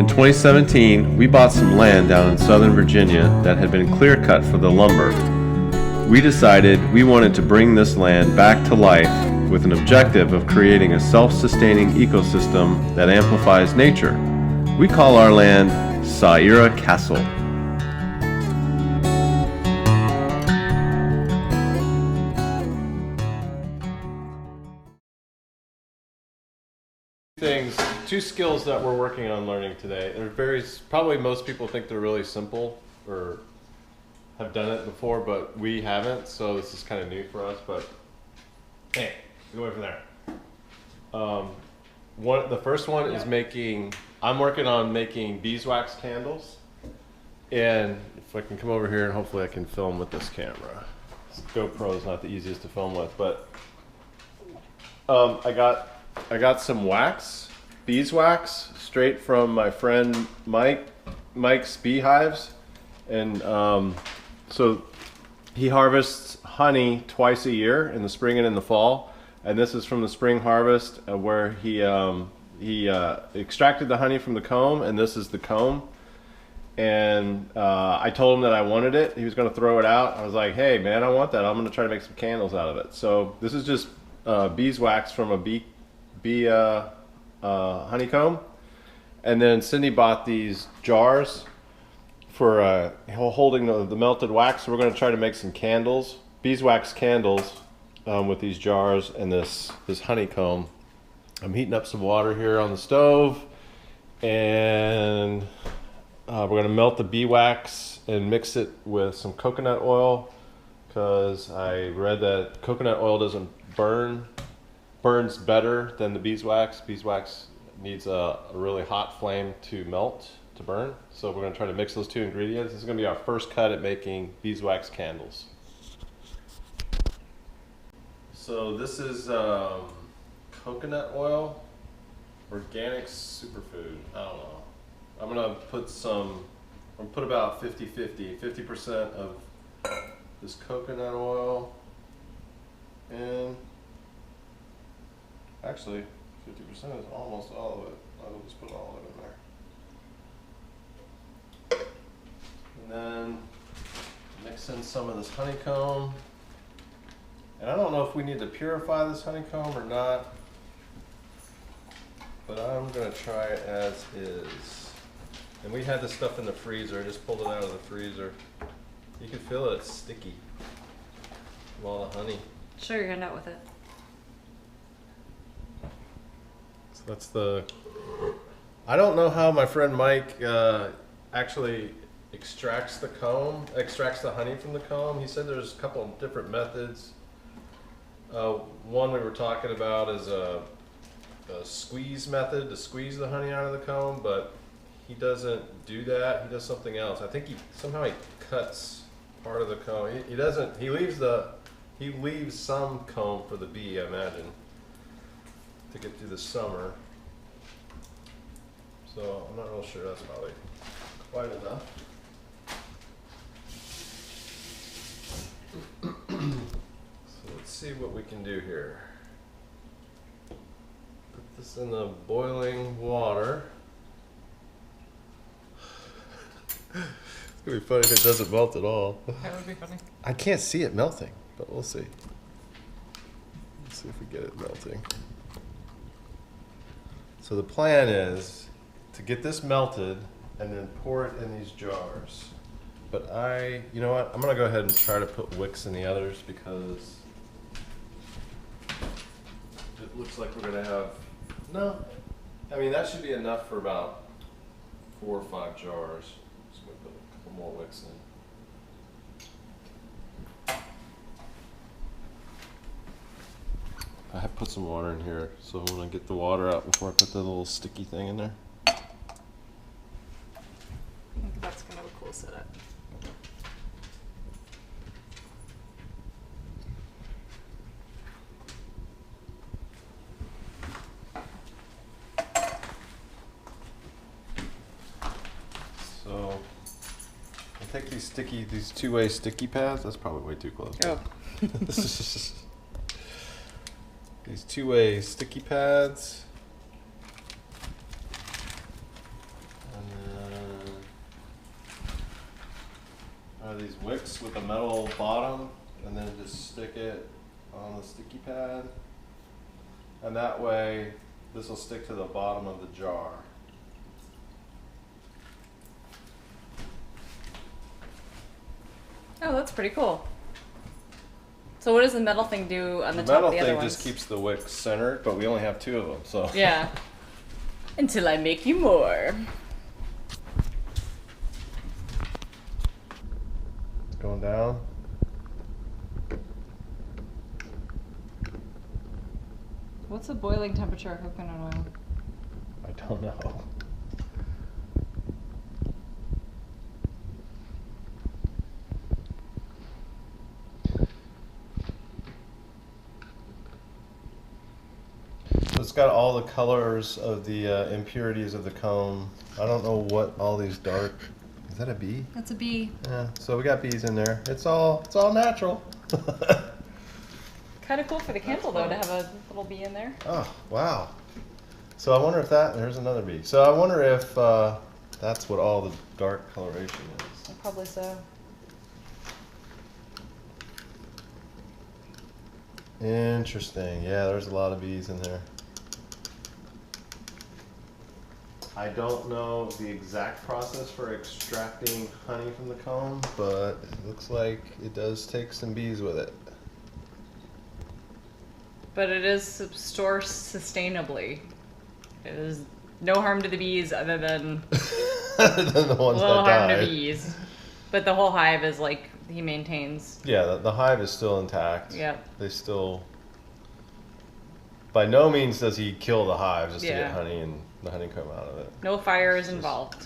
In 2017, we bought some land down in Southern Virginia that had been clear cut for the lumber. We decided we wanted to bring this land back to life with an objective of creating a self-sustaining ecosystem that amplifies nature. We call our land Ira Castle. Two skills that we're working on learning today. They're probably most people think they're really simple or have done it before, but we haven't, so this is kind of new for us. But hey, go away from there. The first one is I'm working on making beeswax candles, and if I can come over here and hopefully I can film with this camera. This GoPro is not the easiest to film with, but I got some beeswax straight from my friend Mike's beehives, and so he harvests honey twice a year, in the spring and in the fall, and this is from the spring harvest where he extracted the honey from the comb, and this is the comb. And I told him that I wanted it. He was going to throw it out. I was like, hey man, I want that. I'm going to try to make some candles out of it. So this is just beeswax from a bee honeycomb, and then Cindy bought these jars for holding the melted wax. So we're going to try to make some candles, beeswax candles, with these jars and this honeycomb. I'm heating up some water here on the stove, and we're going to melt the beeswax and mix it with some coconut oil, because I read that coconut oil doesn't burns better than the beeswax. Beeswax needs a really hot flame to burn. So we're going to try to mix those two ingredients. This is going to be our first cut at making beeswax candles. So this is coconut oil, organic superfood. I don't know. I'm going to put about 50% of this coconut oil in. Actually, 50% is almost all of it. I'll just put all of it in there. And then mix in some of this honeycomb. And I don't know if we need to purify this honeycomb or not, but I'm going to try it as is. And we had this stuff in the freezer. I just pulled it out of the freezer. You can feel it, it's sticky from all the honey. Show your hand out with it. That's I don't know how my friend Mike actually extracts the honey from the comb. He said there's a couple of different methods. One we were talking about is a squeeze method to squeeze the honey out of the comb, but he doesn't do that. He does something else. I think he cuts part of the comb. He leaves some comb for the bee, I imagine, to get through the summer. So I'm not real sure that's probably quite enough. So let's see what we can do here. Put this in the boiling water. It's gonna be funny if it doesn't melt at all. That would be funny. I can't see it melting, but we'll see. Let's see if we get it melting. So the plan is to get this melted and then pour it in these jars. But you know what? I'm gonna go ahead and try to put wicks in the others, because it looks like we're gonna have, that should be enough for about 4 or 5 jars. So we'll put a couple more wicks in. I have put some water in here, so I'm gonna get the water out before I put the little sticky thing in there. I think that's kind of a cool setup. So I take these two-way sticky pads. That's probably way too close. Oh. These two-way sticky pads. Are these wicks with a metal bottom, and then just stick it on the sticky pad, and that way this will stick to the bottom of the jar. Oh, that's pretty cool. So what does the metal thing do on the top metal of the other thing ones? just keeps the wicks centered, but we only have 2 of them, so. Yeah. Until I make you more. Going down. What's the boiling temperature of coconut oil? I don't know. So it's got all the colors of the impurities of the comb. I don't know what all these dark. Is that a bee? That's a bee. Yeah. So we got bees in there. It's all natural. Kind of cool for the candle though to have a little bee in there. Oh wow. So I wonder if there's another bee. So I wonder if that's what all the dark coloration is. Probably so. Interesting. Yeah, there's a lot of bees in there. I don't know the exact process for extracting honey from the comb, but it looks like it does take some bees with it. But it is stored sustainably. It is no harm to the bees other than Other than the ones little that harm to died. bees. But the whole hive is like he maintains. Yeah, the hive is still intact. Yep. They still. By no means does he kill the hive just to Yeah. get honey and the honeycomb out of it. No fire is involved.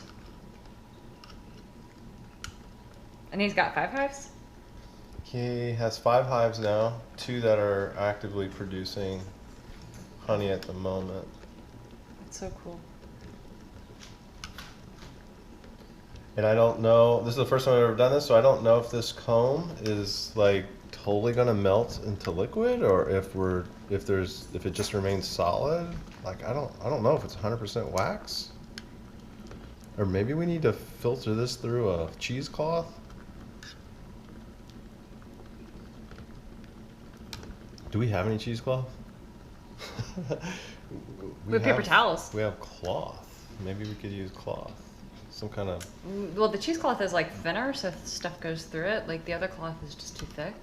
And he's got 5 hives? He has 5 hives now, 2 that are actively producing honey at the moment. That's so cool. And I don't know, this is the first time I've ever done this, so I don't know if this comb is like totally gonna melt into liquid or if it just remains solid. Like I don't know if it's 100% wax. Or maybe we need to filter this through a cheesecloth. Do we have any cheesecloth? We have paper towels. We have cloth. Maybe we could use cloth. Some kind of. Well, the cheesecloth is like thinner, so stuff goes through it. Like the other cloth is just too thick.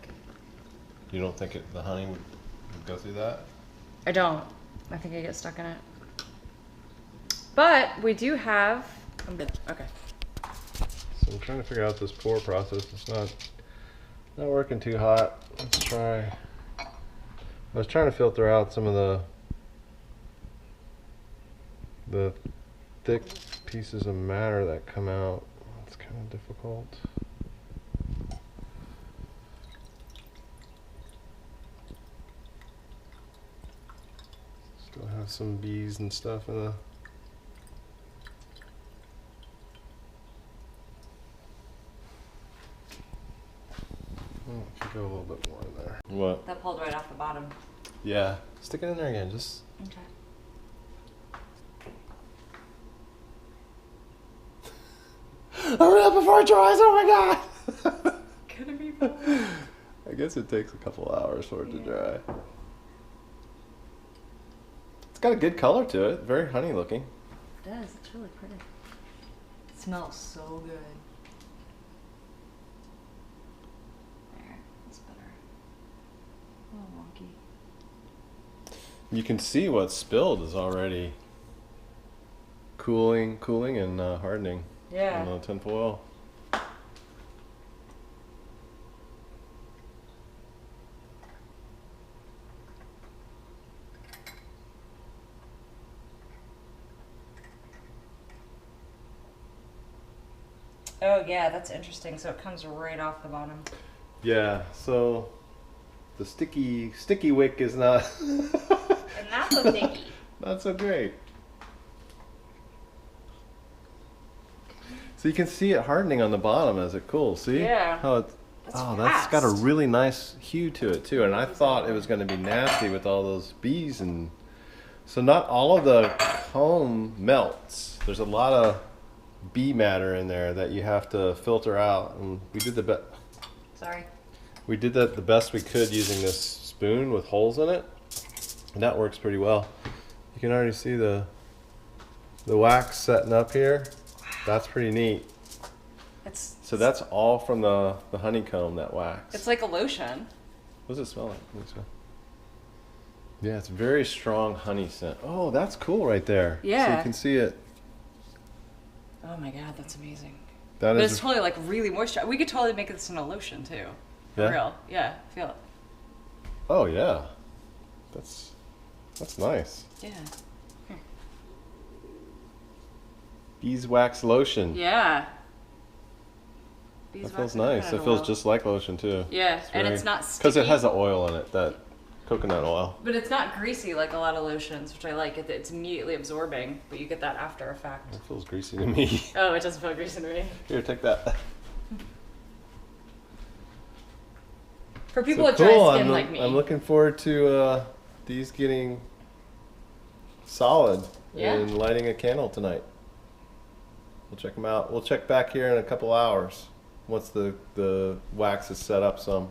You don't think the honey would go through that? I don't. I think I get stuck in it. But we do have. Okay. So I'm trying to figure out this pour process. It's not working too hot. Let's try. I was trying to filter out some of the thick pieces of matter that come out. It's kind of difficult. Still have some bees and stuff in the. Oh, I should go a little bit more in there. What? That pulled right off the bottom. Yeah. Stick it in there again. Just. Okay. Hurry up before it dries! Oh my god! Gonna be fun. I guess it takes a couple hours for it to dry. It's got a good color to it. Very honey looking. It does. It's really pretty. It smells so good. There. That's better. A little wonky. You can see what's spilled is already cooling and hardening Yeah. in the tinfoil. Oh yeah, that's interesting. So it comes right off the bottom. Yeah, so the sticky wick is not And that's so sticky. not so great. So you can see it hardening on the bottom as it cools. See? Yeah. How it's that's got a fast. really nice hue to it too. And I thought it was going to be nasty with all those bees, and so not all of the comb melts. There's a lot of bee matter in there that you have to filter out, and we did Sorry. we did that the best we could using this spoon with holes in it, and that works pretty well. You can already see the wax setting up here. That's pretty neat. So that's all from the honeycomb, that wax. It's like a lotion. What does it smell like? Let me smell. Yeah, it's very strong honey scent. Oh, that's cool right there. Yeah. So you can see it. Oh my god, that's amazing. That But is it's totally like really moisturized. We could totally make this in a lotion too. For Yeah? real. Yeah, feel it. Oh yeah. That's nice. Yeah. Beeswax lotion. Yeah. That feels nice. It feels just like lotion too. Yeah, and it's not sticky. Because it has the oil in it, that coconut oil. But it's not greasy like a lot of lotions, which I like. It's immediately absorbing, but you get that after effect. It feels greasy to me. Oh, it doesn't feel greasy to me. Here, take that. For people So with dry cool. skin like me. I'm looking forward to these getting solid and lighting a candle tonight. We'll check them out. We'll check back here in a couple hours once the wax is set up some.